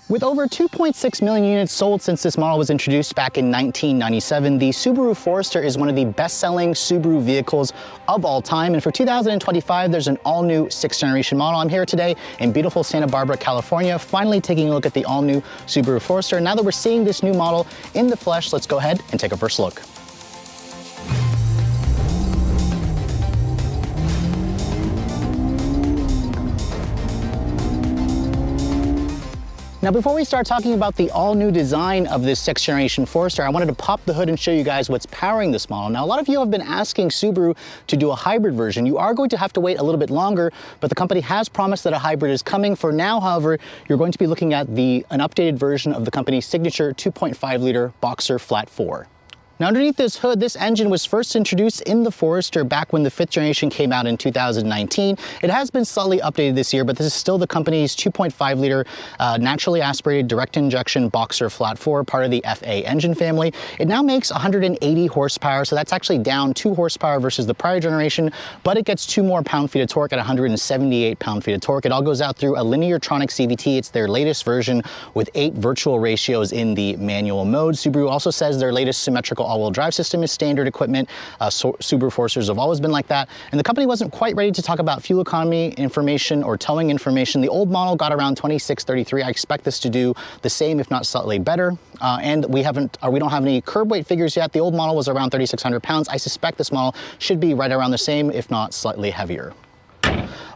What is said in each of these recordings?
With over 2.6 million units sold since this model was introduced back in 1997, the Subaru Forester is one of the best-selling Subaru vehicles of all time. And for 2025, there's an all-new 6th generation model. I'm here today in beautiful Santa Barbara, California, finally taking a look at the all-new Subaru Forester. Now that we're seeing this new model in the flesh, let's go ahead and take a first look. Now, before we start talking about the all-new design of this 6th generation Forester, I wanted to pop the hood and show you guys what's powering this model. Now, a lot of you have been asking Subaru to do a hybrid version. You are going to have to wait a little bit longer, but the company has promised that a hybrid is coming. For now, however, you're going to be looking at an updated version of the company's signature 2.5-liter Boxer Flat 4. Now, underneath this hood, this engine was first introduced in the Forester back when the 5th generation came out in 2019. It has been slightly updated this year, but this is still the company's 2.5-liter naturally aspirated direct injection Boxer Flat 4, part of the FA engine family. It now makes 180 horsepower, so that's actually down 2 horsepower versus the prior generation, but it gets 2 more pound-feet of torque at 178 pound-feet of torque. It all goes out through a Lineartronic CVT. It's their latest version with 8 virtual ratios in the manual mode. Subaru also says their latest symmetrical all-wheel drive system is standard equipment. Subaru Foresters have always been like that. And the company wasn't quite ready to talk about fuel economy information or towing information. The old model got around 2633. I expect this to do the same, if not slightly better. And we don't have any curb weight figures yet. The old model was around 3,600 pounds. I suspect this model should be right around the same, if not slightly heavier.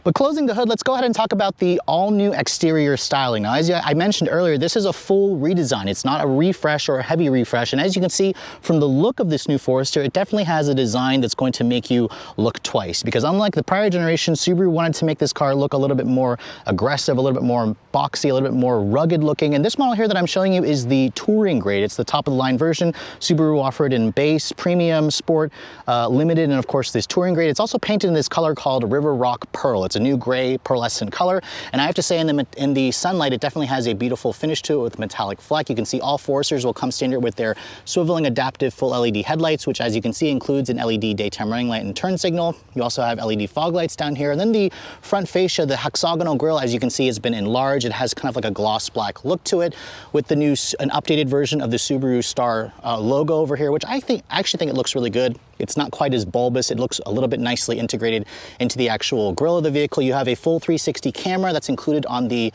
But closing the hood, let's go ahead and talk about the all-new exterior styling. Now, as I mentioned earlier, this is a full redesign. It's not a refresh or a heavy refresh. And as you can see from the look of this new Forester, it definitely has a design that's going to make you look twice. Because unlike the prior generation, Subaru wanted to make this car look a little bit more aggressive, a little bit more boxy, a little bit more rugged looking. And this model here that I'm showing you is the touring grade. It's the top-of-the-line version. Subaru offered in base, premium, sport, limited, and of course this touring grade. It's also painted in this color called River Rock Pearl. It's a new gray pearlescent color, and I have to say in the sunlight it definitely has a beautiful finish to it with metallic fleck. You can see all Foresters will come standard with their swiveling adaptive full LED headlights, which as you can see includes an LED daytime running light and turn signal. You also have LED fog lights down here, and then the front fascia, the hexagonal grille, as you can see, has been enlarged. It has kind of like a gloss black look to it with an updated version of the Subaru Star logo over here, which I actually think it looks really good. It's not quite as bulbous. It looks a little bit nicely integrated into the actual grille of the vehicle. You have a full 360 camera that's included on the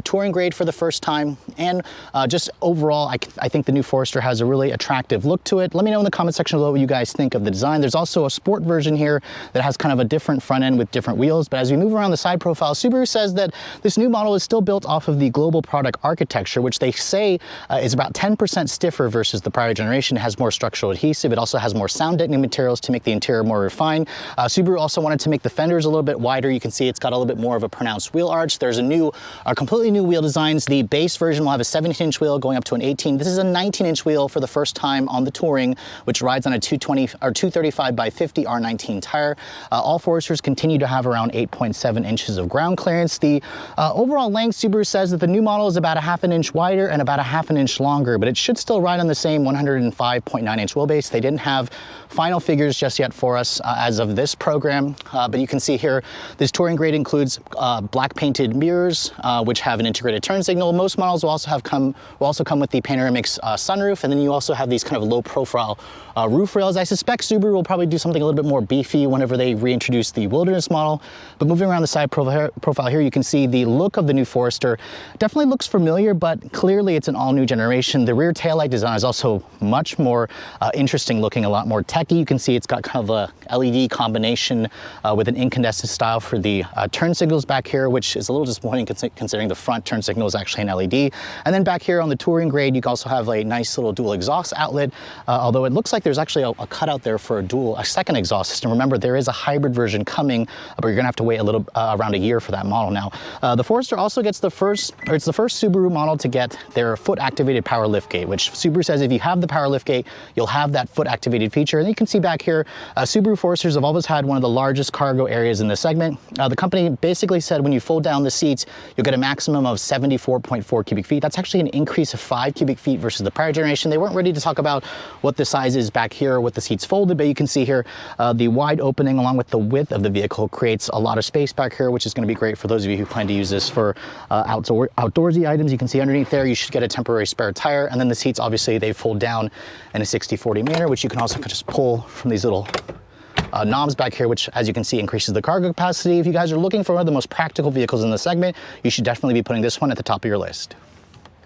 touring grade for the first time. And just overall, I think the new Forester has a really attractive look to it. Let me know in the comment section below what you guys think of the design. There's also a sport version here that has kind of a different front end with different wheels. But as we move around the side profile, Subaru says that this new model is still built off of the global product architecture, which they say is about 10% stiffer versus the prior generation. It has more structural adhesive. It also has more sound deadening materials to make the interior more refined. Subaru also wanted to make the fenders a little bit wider. You can see it's got a little bit more of a pronounced wheel arch. There's completely new wheel designs. The base version will have a 17-inch wheel going up to an 18. This is a 19-inch wheel for the first time on the Touring, which rides on a 235 by 50 R19 tire. All Foresters continue to have around 8.7 inches of ground clearance. The overall length, Subaru says that the new model is about a half an inch wider and about a half an inch longer, but it should still ride on the same 105.9-inch wheelbase. They didn't have final figures just yet for us as of this program, but you can see here this touring grade includes black painted mirrors, which have an integrated turn signal. Most models will also come with the panoramic sunroof, and then you also have these kind of low profile roof rails. I suspect Subaru will probably do something a little bit more beefy whenever they reintroduce the Wilderness model. But moving around the side profile here, you can see the look of the new Forester definitely looks familiar, but clearly it's an all new generation. The rear taillight design is also much more interesting looking, a lot more techy. You can see it's got kind of a LED combination with an incandescent style for the turn signals back here, which is a little disappointing considering the front turn signal is actually an LED. And then back here on the touring grade, you can also have a nice little dual exhaust outlet, although it looks like there's actually a cutout there for a second exhaust system. Remember, there is a hybrid version coming, but you're gonna have to wait around a year for that model now. The Forester also gets it's the first Subaru model to get their foot activated power liftgate, which Subaru says if you have the power liftgate, you'll have that foot activated feature. And you can see see back here, Subaru Foresters have always had one of the largest cargo areas in the segment. The company basically said when you fold down the seats, you'll get a maximum of 74.4 cubic feet. That's actually an increase of 5 cubic feet versus the prior generation. They weren't ready to talk about what the size is back here, what the seats folded, but you can see here the wide opening along with the width of the vehicle creates a lot of space back here, which is going to be great for those of you who plan to use this for outdoorsy items. You can see underneath there, you should get a temporary spare tire, and then the seats, obviously, they fold down in a 60-40 manner, which you can also just pull from these little knobs back here, which, as you can see, increases the cargo capacity. If you guys are looking for one of the most practical vehicles in the segment, you should definitely be putting this one at the top of your list.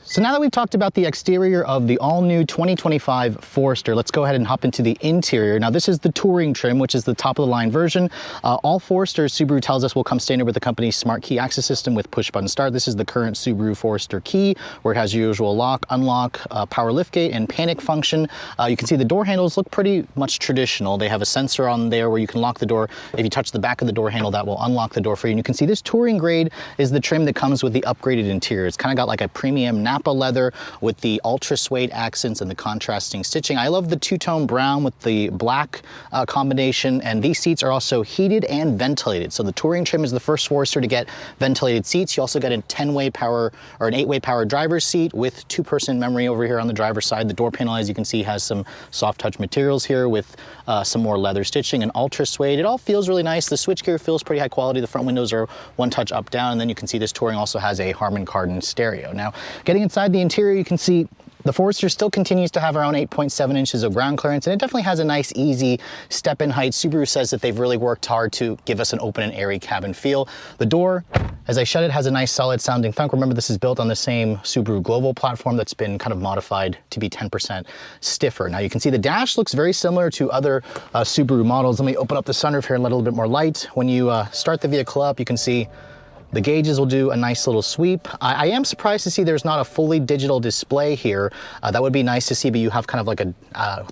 So now that we've talked about the exterior of the all-new 2025 Forester, let's go ahead and hop into the interior. Now, this is the touring trim, which is the top-of-the-line version. All Foresters, Subaru tells us, will come standard with the company's smart key access system with push-button start. This is the current Subaru Forester key, where it has your usual lock, unlock, power liftgate, and panic function. You can see the door handles look pretty much traditional. They have a sensor on there where you can lock the door. If you touch the back of the door handle, that will unlock the door for you. And you can see this touring grade is the trim that comes with the upgraded interior. It's kind of got like a premium Napa leather with the ultra suede accents and the contrasting stitching. I love the two-tone brown with the black combination, and these seats are also heated and ventilated. So the touring trim is the first Forester to get ventilated seats. You also get a 10-way power or an 8-way power driver's seat with 2-person memory over here on the driver's side. The door panel, as you can see, has some soft touch materials here with some more leather stitching and ultra suede. It all feels really nice. The switchgear feels pretty high quality. The front windows are one touch up down, and then you can see this touring also has a Harman Kardon stereo. Now, getting inside the interior, you can see the Forester still continues to have around 8.7 inches of ground clearance, and it definitely has a nice, easy step-in height. Subaru says that they've really worked hard to give us an open and airy cabin feel. The door, as I shut it, has a nice solid sounding thunk. Remember, this is built on the same Subaru Global platform that's been kind of modified to be 10% stiffer. Now you can see the dash looks very similar to other Subaru models. Let me open up the sunroof here and let a little bit more light. When you start the vehicle up, you can see the gauges will do a nice little sweep. I am surprised to see there's not a fully digital display here. That would be nice to see, but you have kind of like a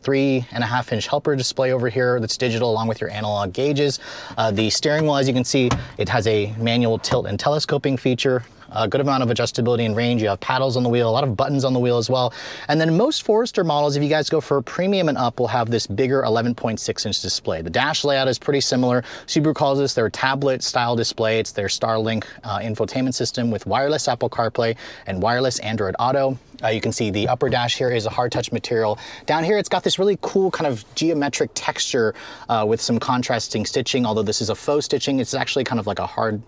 3.5-inch helper display over here that's digital along with your analog gauges. The steering wheel, as you can see, it has a manual tilt and telescoping feature. A good amount of adjustability and range. You have paddles on the wheel, a lot of buttons on the wheel as well. And then most Forester models, if you guys go for premium and up, will have this bigger 11.6-inch display. The dash layout is pretty similar. Subaru calls this their tablet style display. It's their Starlink infotainment system with wireless Apple CarPlay and wireless Android Auto. You can see the upper dash here is a hard touch material. Down here, it's got this really cool kind of geometric texture with some contrasting stitching. Although this is a faux stitching, it's actually kind of like a hard,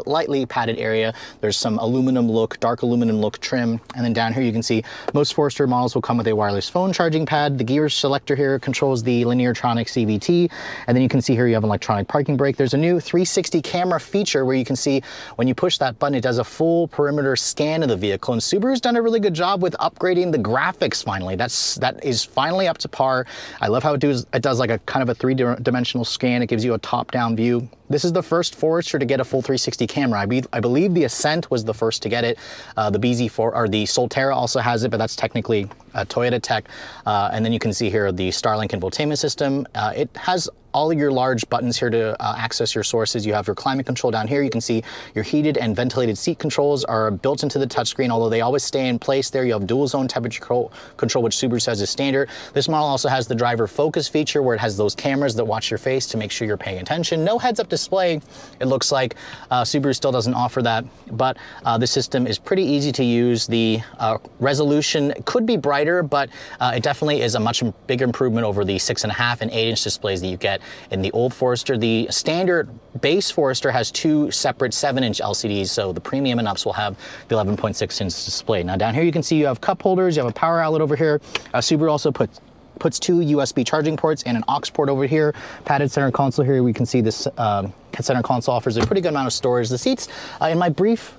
lightly padded area. There's some aluminum look, dark aluminum look trim. And then down here, you can see most Forester models will come with a wireless phone charging pad. The gear selector here controls the Lineartronic CVT. And then you can see here you have an electronic parking brake. There's a new 360 camera feature where you can see when you push that button, it does a full perimeter scan of the vehicle. And Subaru's done a really good job with upgrading the graphics finally. That is finally up to par. I love how it does like a kind of a three-dimensional scan. It gives you a top-down view. This is the first Forester to get a full 360 camera. I believe the Ascent was the first to get it. The BZ4 or the Solterra also has it, but that's technically Toyota tech. And then you can see here the Starlink infotainment system. It has all of your large buttons here to access your sources. You have your climate control down here. You can see your heated and ventilated seat controls are built into the touchscreen, although they always stay in place there. You have dual zone temperature control, which Subaru says is standard. This model also has the driver focus feature where it has those cameras that watch your face to make sure you're paying attention. No heads-up display, it looks like. Subaru still doesn't offer that, but the system is pretty easy to use. The resolution could be brighter, but it definitely is a much bigger improvement over the 6.5 and 8-inch displays that you get in the old Forester. The standard base Forester has two separate 7-inch LCDs, so the premium and ups will have the 11.6-inch display. Now down here you can see you have cup holders, you have a power outlet over here. Subaru also puts two USB charging ports and an aux port over here. Padded center console here. We can see this center console offers a pretty good amount of storage. The seats, in my brief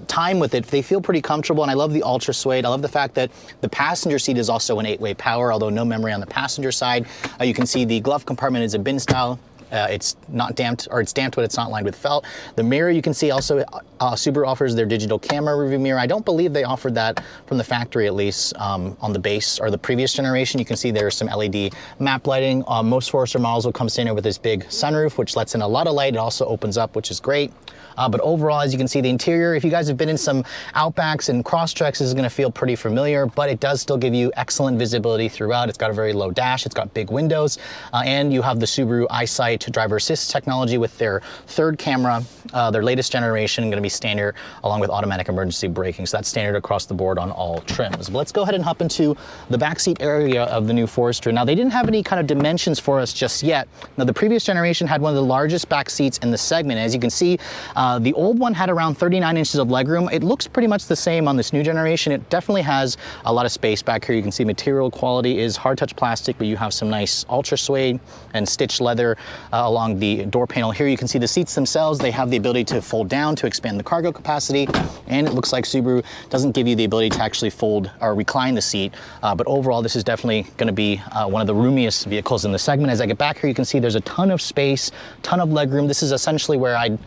time with it, they feel pretty comfortable, and I love the ultra suede. I love the fact that the passenger seat is also an 8-way power, although no memory on the passenger side. You can see the glove compartment is a bin style It's not damped, or it's damped, but it's not lined with felt. The mirror, you can see also Subaru offers their digital camera rearview mirror. I don't believe they offered that from the factory, at least on the base or the previous generation. You can see there's some LED map lighting. Most Forester models will come standard with this big sunroof, which lets in a lot of light. It also opens up, which is great. But overall, as you can see, the interior, if you guys have been in some Outbacks and Crosstreks, this is gonna feel pretty familiar, but it does still give you excellent visibility throughout. It's got a very low dash, it's got big windows, and you have the Subaru EyeSight driver assist technology with their third camera, their latest generation, gonna be standard along with automatic emergency braking. So that's standard across the board on all trims. But let's go ahead and hop into the backseat area of the new Forester. Now, they didn't have any kind of dimensions for us just yet. Now, the previous generation had one of the largest back seats in the segment. As you can see, the old one had around 39 inches of legroom. It looks pretty much the same on this new generation. It definitely has a lot of space back here. You can see material quality is hard touch plastic, but you have some nice ultra suede and stitched leather along the door panel. Here you can see the seats themselves. They have the ability to fold down to expand the cargo capacity, and it looks like Subaru doesn't give you the ability to actually fold or recline the seat. But overall, this is definitely going to be one of the roomiest vehicles in the segment. As I get back here, you can see there's a ton of space, ton of legroom. This is essentially where I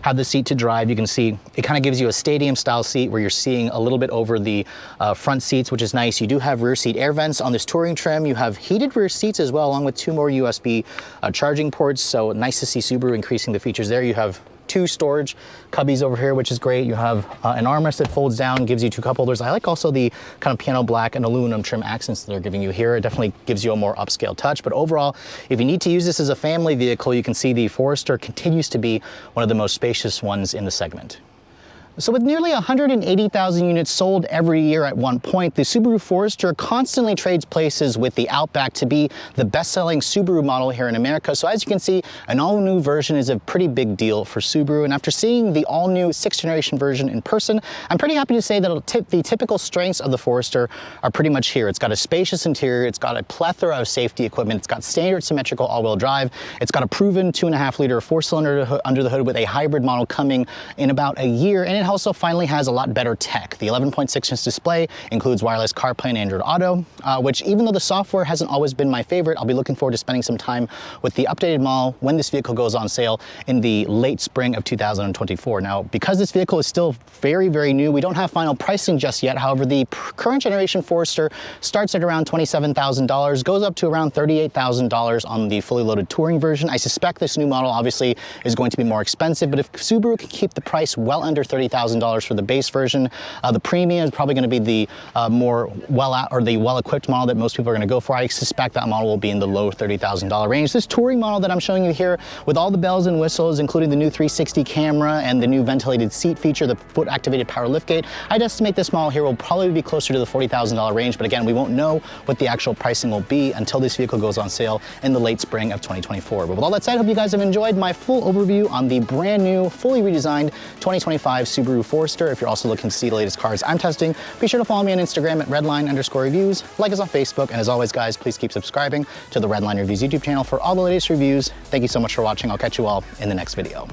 have the seat to drive. You can see it kind of gives you a stadium style seat where you're seeing a little bit over the front seats, which is nice. You do have rear seat air vents on this touring trim. You have heated rear seats as well, along with 2 more USB charging ports. So nice to see Subaru increasing the features there. You have 2 storage cubbies over here, which is great. You have an armrest that folds down, gives you 2 cup holders. I like also the kind of piano black and aluminum trim accents that they're giving you here. It definitely gives you a more upscale touch. But overall, if you need to use this as a family vehicle, you can see the Forester continues to be one of the most spacious ones in the segment. So with nearly 180,000 units sold every year at one point, the Subaru Forester constantly trades places with the Outback to be the best-selling Subaru model here in America. So as you can see, an all-new version is a pretty big deal for Subaru. And after seeing the all-new 6th generation version in person, I'm pretty happy to say that the typical strengths of the Forester are pretty much here. It's got a spacious interior, it's got a plethora of safety equipment, it's got standard symmetrical all-wheel drive, it's got a proven 2.5-liter 4-cylinder under the hood with a hybrid model coming in about a year, and it also finally has a lot better tech. The 11.6-inch display includes wireless CarPlay and Android Auto, which even though the software hasn't always been my favorite, I'll be looking forward to spending some time with the updated model when this vehicle goes on sale in the late spring of 2024. Now, because this vehicle is still very, very new, we don't have final pricing just yet. However, the current generation Forester starts at around $27,000, goes up to around $38,000 on the fully loaded touring version. I suspect this new model obviously is going to be more expensive, but if Subaru can keep the price well under $30,000 for the base version, the premium is probably going to be the well-equipped model that most people are going to go for. I suspect that model will be in the low $30,000 range. This touring model that I'm showing you here, with all the bells and whistles, including the new 360 camera and the new ventilated seat feature, the foot-activated power liftgate, I'd estimate this model here will probably be closer to the $40,000 range. But again, we won't know what the actual pricing will be until this vehicle goes on sale in the late spring of 2024. But with all that said, I hope you guys have enjoyed my full overview on the brand new, fully redesigned 2025 Subaru Forester. If you're also looking to see the latest cars I'm testing, be sure to follow me on Instagram at redline_reviews, like us on Facebook, and as always, guys, please keep subscribing to the Redline Reviews YouTube channel for all the latest reviews. Thank you so much for watching. I'll catch you all in the next video.